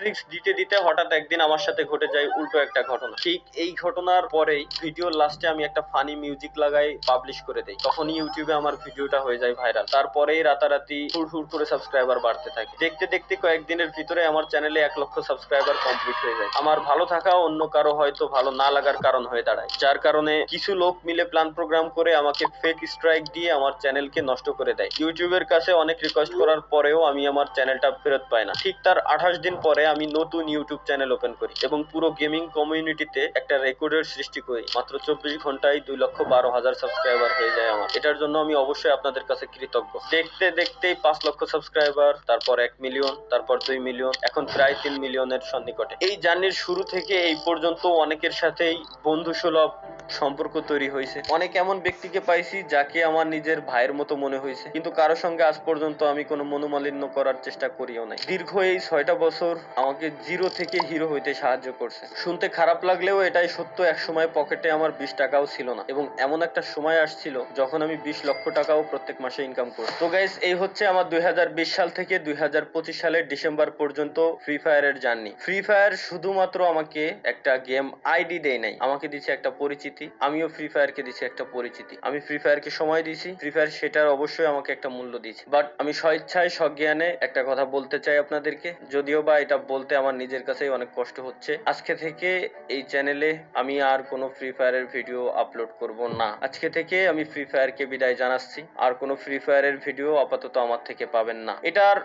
Tricks দিতে দিতে হঠাৎ একদিন আমার সাথে ঘটে যায় উল্টো একটা ঘটনা। ঠিক এই ঘটনার পরেই ভিডিওর লাস্টে আমি একটা ফানি মিউজিক লাগাই পাবলিশ করে দেই। তখনই ইউটিউবে আমার ভিডিওটা হয়ে যায় ভাইরাল। তারপরেই রাতারাতি হুড় হুড় করে সাবস্ক্রাইবার বাড়তে থাকে। দেখতে দেখতে কয়েকদিনের ভিতরে আমার চ্যানেলে 1 লক্ষ সাবস্ক্রাইবার কমপ্লিট হয়ে যায়। আমার ভালো থাকা অন্য কারো হয়তো ভালো না লাগার কারণ হয়ে দাঁড়ায়, যার কারণে কিছু লোক মিলে প্ল্যান প্রোগ্রাম করে আমাকে ফেক স্ট্রাইক দিয়ে আমার চ্যানেলকে নষ্ট করে দেয়। ইউটিউবের কাছে অনেক রিকোয়েস্ট করার পরেও আমি আমার চ্যানেলটা ফেরত পাই না। ঠিক তার 28 দিন পরে আমি নতুন ইউটিউব চ্যানেল ওপেন করি এবং পুরো গেমিং কমিউনিটিতে একটা রেকর্ডের সৃষ্টি করি। মাত্র 24 ঘন্টায় 2,12,000 সাবস্ক্রাইবার হয়ে যায় আমার। এটার জন্য আমি অবশ্যই আপনাদের কাছে কৃতজ্ঞ। দেখতে দেখতেই 5 লক্ষ সাবস্ক্রাইবার, তারপর 1 মিলিয়ন, তারপর 2 মিলিয়ন, এখন প্রায় 3 মিলিয়নের সন্নিকটে। এই জার্নির শুরু থেকে এই পর্যন্ত অনেকের সাথেই বন্ধুসুলভ সম্পর্ক তৈরি হয়েছে। অনেক এমন ব্যক্তিকে পাইছি যাকে আমার নিজের ভাইয়ের মতো মনে হয়েছে, কিন্তু কারো সঙ্গে আজ পর্যন্ত আমি কোনো মনোমালিন্য করার চেষ্টা করিও নাই। দীর্ঘ এই 6টা বছর আমাকে জিরো থেকে হিরো হইতে সাহায্য করছে। শুনতে খারাপ লাগলেও এটাই সত্য, এক সময় পকেটে আমার 20 টাকাও ছিল না এবং এমন একটা সময় আসছিল যখন আমি 20 লক্ষ টাকাও প্রত্যেক মাসে ইনকাম করতাম। তো গাইস, এই হচ্ছে আমার 2020 সাল থেকে 2025 সালের ডিসেম্বর পর্যন্ত ফ্রি ফায়ারের জার্নি। ফ্রি ফায়ার শুধুমাত্র আমাকে একটা গেম আইডি দেয় নাই, আমাকে দিচ্ছে একটা পরিচিতি। আমিও ফ্রি ফায়ারকে দিছি একটা পরিচিতি। আমি ফ্রি ফায়ারকে সময় দিছি, ফ্রি ফায়ার সেটার অবশ্যই আমাকে একটা মূল্য দিয়েছে। বাট আমি স্বেচ্ছায় সজ্ঞানে একটা কথা বলতে চাই আপনাদেরকে, যদিও বা এটা বলতে আমার নিজের কাছেই অনেক কষ্ট হচ্ছে। আজকে থেকে এই চ্যানেলে আমি আর কোনো ফ্রি ফায়ারের ভিডিও আপলোড করব না। আজকে থেকে আমি ফ্রি ফায়ারকে বিদায় জানাচ্ছি। আর কোনো ফ্রি ফায়ারের ভিডিও আপাতত আমার থেকে পাবেন না। এটার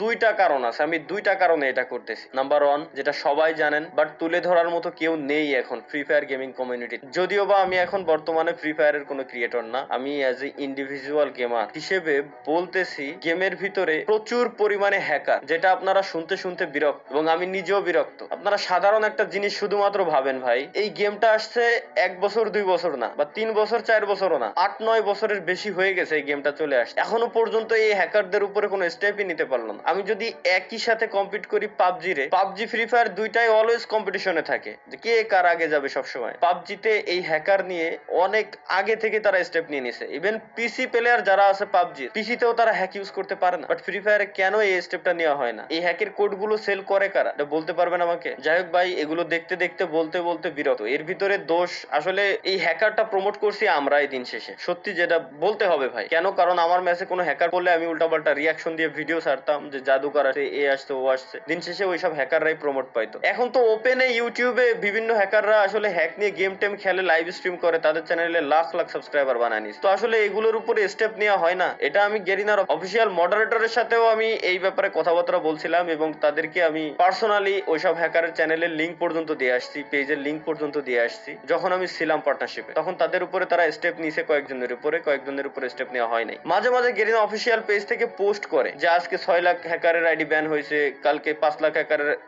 দুইটা কারণ আছে, আমি দুইটা কারণে এটা করতেছি। নাম্বার 1, যেটা সবাই জানেন বাট তুলে ধরার মতো কেউ নেই এখন ফ্রি ফায়ার গেমিং কমিউনিটি। যদিও বা আমি এখন বর্তমানে ফ্রি ফায়ারের কোনো ক্রিয়েটর না, আমি অ্যাজ এ ইন্ডিভিজুয়াল গেমার হিসেবে বলতেছি, গেমের ভিতরে প্রচুর পরিমাণে হ্যাকার, যেটা আপনারা শুনতে শুনতে বিরক্ত এবং আমি নিজেও বিরক্ত। আপনারা সাধারণ একটা জিনিস শুধুমাত্র ভাবেন ভাই, এই গেমটা আসছে 1 বছর 2 বছর না, বা 3 বছর 4 বছরও না, 8-9 বছরের বেশি হয়ে গেছে এই গেমটা চলে আসছে। এখনো পর্যন্ত এই হ্যাকারদের উপরে কোনো স্টেপই নিতে পারলো না। আমি যদি একই সাথে কম্পিট করি পাবজি রে, পাবজি ফ্রি ফায়ার দুইটাই অলওয়েজ কম্পিটিশনে থাকে যে কে কার আগে যাবে সবসময়। পাবজিতে এই হ্যাকার নিয়ে অনেক আগে থেকে তারা স্টেপ নিয়ে নিছে। ইভেন পিসি প্লেয়ার যারা আছে পাবজি, পিসিতেও তারা হ্যাক ইউজ করতে পারে না। বাট ফ্রি ফায়ারে কেন এই স্টেপটা নেওয়া হয় না? এই হ্যাকের কোড গুলো সেল করে কারা, এটা বলতে পারবেন আমাকে? যাই হোক ভাই, এগুলো দেখতে দেখতে বলতে বলতে বিরত। এর ভিতরে দোষ আসলে এই হ্যাকারটা প্রমোট করছি আমরাই দিন শেষে, সত্যি যেটা বলতে হবে ভাই। কেন? কারণ আমার ম্যাচে কোনো হ্যাকার বললে আমি উল্টাপাল্টা রিয়াকশন দিয়ে ভিডিও ছাড়তাম যে জাদুকর আসে, এ আসছে, ও আসছে। দিন শেষে ওইসব হ্যাকাররাই প্রমোট পাইতো। এখন তো ওপেনে ইউটিউবে বিভিন্ন হ্যাকাররা আসলে হ্যাক নিয়ে গেম টেম খেলে, লাইভ স্ট্রিম করে, তাদের চ্যানেলে লাখ লাখ সাবস্ক্রাইবার বানায় নিস। তো আসলে এগুলোর উপরে স্টেপ নেওয়া হয় না। এটা আমি গেরিনার অফিসিয়াল মডারেটরের সাথেও আমি এই ব্যাপারে কথাবার্তা বলছিলাম এবং তাদেরকে আমি পার্সোনালি ওইসব হ্যাকারের চ্যানেলের লিঙ্ক পর্যন্ত দিয়ে আসছি, পেজের লিঙ্ক পর্যন্ত দিয়ে আসছি। যখন আমি ছিলাম পার্টনারশিপে, তখন তাদের উপরে তারা স্টেপ নিছে কয়েকজনের উপরে, কয়েকজনের উপরে স্টেপ নেওয়া হয় নাই। মাঝে মাঝে গেরিনা অফিসিয়াল পেজ থেকে পোস্ট করে যে আজকে 6 লাখ হ্যাকারের আইডি ব্যান হয়েছে, কালকে 5 লাখ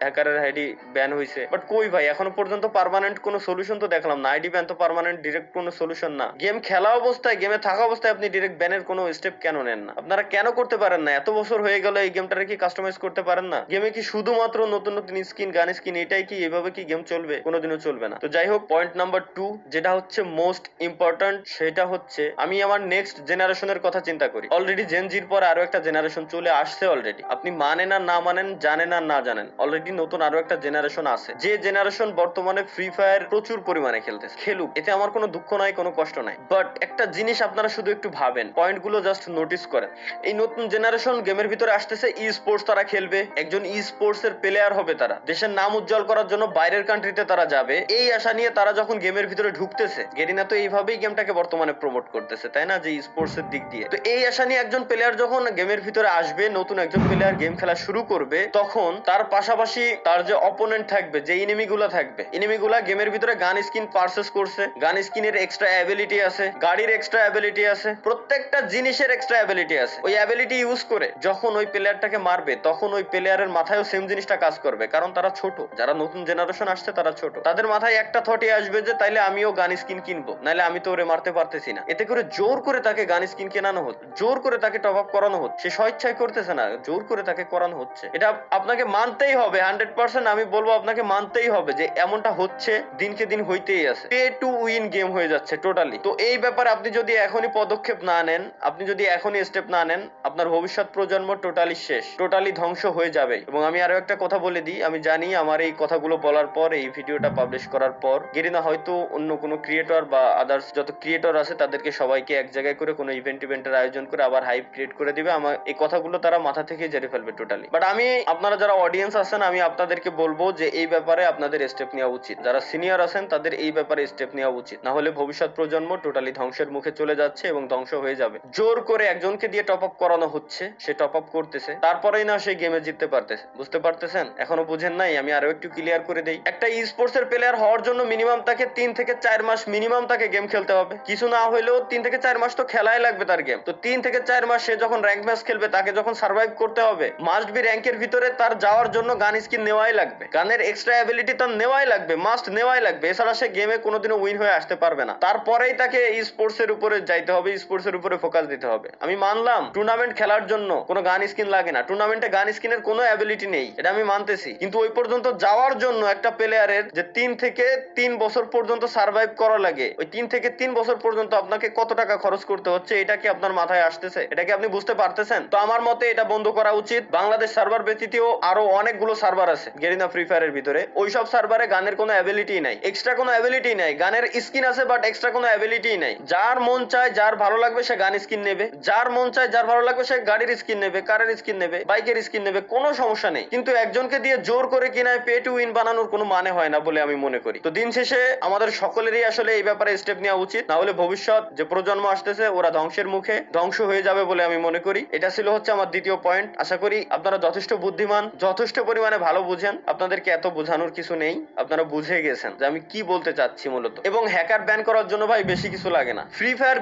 হ্যাকারের আইডি ব্যান হয়েছে। বাট কই ভাই, এখনো পর্যন্ত পার্মানেন্ট কোনো সলিউশন তো দেখলাম না। আইডি ব্যান তো পার্মানেন্ট ডিরেক্ট কোনো সলিউশন না। গেম খেলা অবস্থায়, গেমে থাকা অবস্থায় আপনি ডিরেক্ট ব্যানের কোনো স্টেপ কেন নেন না? আপনারা কেন করতে পারেন না? এত বছর হয়ে গেল এই গেমটারে কি কাস্টমাইজ করতে পারেন না? গেমে কি শুধুমাত্র নতুন নতুন স্কিন, গান স্কিন, এটাই কি? এভাবে কি গেম চলবে? কোনোদিনও চলবে না। তো যাই হোক, পয়েন্ট নাম্বার 2 যেটা হচ্ছে মোস্ট ইম্পর্টেন্ট, সেটা হচ্ছে আমি আমার নেক্সট জেনারেশনের কথা চিন্তা করি। অলরেডি জেনজির পর আরো একটা জেনারেশন চলে আসছে অলরেডি। আপনি মানেন আর না মানেন, জানেন আর না জানেন, অলরেডি নতুন আরো একটা জেনারেশন আছে, যে জেনারেশন বর্তমানে ফ্রি ফায়ার প্রচুর পরিমাণে খেলতেছে। খেলুক, এতে আমার কোনো দুঃখ নাই, কোনো কষ্ট নাই। বাট একটা জিনিস আপনারা শুধু একটু ভাবেন, পয়েন্ট গুলো জাস্ট নোটিস করেন। এই নতুন জেনারেশন গেমের ভিতরে আসতেছে, ই স্পোর্টস তারা খেলবে, একজন ই স্পোর্টস এর প্লেয়ার হবে, তারা দেশের নাম উজ্জ্বল করার জন্য বাইরের কান্ট্রিতে তারা যাবে। এই আশা নিয়ে তারা যখন গেমের ভিতরে ঢুকতেছে, গেরিনা তো এইভাবেই গেমটাকে বর্তমানে প্রমোট করতেছে, তাই না? যে ই স্পোর্টস এর দিক দিয়ে। তো এই আশা নিয়ে একজন প্লেয়ার যখন গেমের ভিতরে আসবে, নতুন একজন প্লেয়ার গেম খেলা শুরু করবে, তখন তার পাশাপাশি তার যে অপোনেন্ট থাকবে, যে এনিমিগুলা থাকবে, এনিমিগুলা গেমের ভিতরে গান স্কিন পারচেজ করছে, গান স্কিনের এক্সট্রা অ্যাবিলিটি আছে, গাড়ির এক্সট্রা অ্যাবিলিটি আছে, প্রত্যেকটা জিনিসের এক্সট্রা অ্যাবিলিটি আছে। ওই অ্যাবিলিটি ইউজ করে যখন ওই প্লেয়ারটাকে মারবে, তখন ওই প্লেয়ারের মাথায়ও সেম জিনিসটা কাজ করবে, কারণ তারা ছোট, যারা নতুন জেনারেশন আসছে তারা ছোট। তাদের মাথায় একটা থটই আসবে যে তাইলে আমিও গান স্কিন কিনবো, নাহলে আমি তো ওরে মারতে পারতেছি না। এতে করে জোর করে তাকে গান স্কিন কেনানো হচ্ছে, জোর করে তাকে টপ আপ করানো হচ্ছে। সে স্বেচ্ছায় করতেছে না, জোর করে তাকে করানো হচ্ছে। এটা আপনাকে মানতেই হবে, 100% আমি বলবো আপনাকে মানতেই হবে যে এমনটা হচ্ছে, দিনকে দিন হইতেই আছে। Pay to to win game হয়ে যাচ্ছে টোটালি। তো এই ব্যাপারে আপনি যদি এখনই পদক্ষেপ না নেন, আপনি যদি এখনই স্টেপ না নেন, আপনার ভবিষ্যৎ প্রজন্ম টোটালি শেষ, টোটালি ধ্বংস হয়ে যাবে। এবং আমি আরো একটা কথা বলে দিই, আমি জানি আমার এই কথাগুলো বলার পর, এই ভিডিওটা পাবলিশ করার পর গেরিনা হয়তো অন্য কোনো ক্রিয়েটর বা আদার্স যত ক্রিয়েটর আছে তাদেরকে সবাইকে এক জায়গায় করে কোনো ইভেন্টের আয়োজন করে আবার হাইপ ক্রিয়েট করে দিবে। আমার এই কথাগুলো তারা মাথা থেকে জেনে ফেলবে টোটালি। বাট আমি, আপনারা যারা অডিয়েন্স আছেন, আমি আপনাদেরকে বলবো যে এই ব্যাপারে আপনাদের স্টেপ নেওয়া উচিত। যারা সিনিয়র আছেন তাদের এই ব্যাপারে স্টেপ নেওয়া উচিত, না হলে ভবিষ্যৎ প্রজন্ম টোটালি ধ্বংসের মুখে চলে যাচ্ছে এবং ধ্বংস হয়ে যাবে। জোর করে একজনকে দিয়ে টপ আপ করানো হচ্ছে, সে টপ আপ করতেছে, তারপরেই না সে গেমে জিততে পারতেছে। বুঝতে পারতেছেন? এখনো বুঝেন নাই? আমি আরো একটু ক্লিয়ার করে দেই। একটা ই স্পোর্টস এর প্লেয়ার হওয়ার জন্য মিনিমাম তাকে 3 থেকে 4 মাস মিনিমাম তাকে গেম খেলতে হবে। কিছু না হইলেও 3 থেকে 4 মাস তো খেলাই লাগবে তার গেম। তো 3 থেকে 4 মাস সে যখন র্যাঙ্ক ম্যাচ খেলবে, তাকে যখন সার্ভাইভ করতে হবে, মাস্ট বি র্যাঙ্কের ভিতরে তার যাওয়ার জন্য গান স্কিন নেওয়াই লাগবে, গানের এক্সট্রা অ্যাবিলিটি তার নেওয়াই লাগবে, মাস্ট নেওয়াই লাগবে। এছাড়া সে গেমে কোনোদিনও উইন হয়ে আসতে পারবে না। তারপরেই তাকে ই স্পোর্টস এর উপরে যাইতে হবে, স্পোর্টস এর উপরে ফোকাস দিতে হবে। আমি মানলাম টুর্নামেন্ট খেলার জন্য কোনো গান স্কিন লাগে না, টুর্নামেন্টে গান স্কিনের কোনো অ্যাবিলিটি নেই, এটা আমি মানতেছি। কিন্তু ওই পর্যন্ত যাওয়ার জন্য একটা প্লেয়ারের যে 3 থেকে 3 বছর পর্যন্ত সার্ভাইভ করা লাগে, ওই 3 থেকে 3 বছর পর্যন্ত আপনাকে কত টাকা খরচ করতে হচ্ছে, এটা কি আপনার মাথায় আসতেছে? এটা কি আপনি বুঝতে পারতেছেন? তো আমার মতে এটা বন্ধ করা উচিত। বাংলাদেশ সার্ভার ব্যতীতও আরো অনেকগুলো সার্ভার আছে গেরিনা ফ্রি ফায়ারের ভিতরে, ওইসব সার্ভারে গানের কোনো অ্যাবিলিটি নাই, এক্সট্রা কোনো অ্যাবিলিটি নাই। গানের স্কিন আছে বাট এক্সট্রা কোনো অ্যাবিলিটি নাই। যার মন চায়, যার ভালো লাগবে সে গান স্কিন নেবে, যার মন চায়, যার ভালো লাগবে সে গাড়ির স্কিন নেবে, কারের স্কিন নেবে, বাইকের স্কিন নেবে, কোনো সমস্যা নেই। কিন্তু একজনকে দিয়ে জোর করে কিনায় পে টু উইন বানানোর কোনো মানে হয় না বলে আমি মনে করি। তো দিন শেষে আমাদের সকলেরই আসলে এই ব্যাপারে স্টেপ নেওয়া উচিত, না হলে ভবিষ্যৎ যে প্রজন্ম আসতেছে ওরা ধ্বংসের মুখে ধ্বংস হয়ে যাবে বলে আমি মনে করি। এটা ছিল হচ্ছে আমার দ্বিতীয় পয়েন্ট। আশা করি আপনারা যথেষ্ট বুদ্ধিমান, যথেষ্ট পরিমাণে ভালো বুঝেন, আপনাদেরকে এত বোঝানোর কিছু নেই, আপনারা বুঝে গেছেন যে আমি কি বলতে চাচ্ছি মূলত। এবং হ্যাকার ব্যান করার জন্য ভাই বেশি কিছু লাগে না। Free fire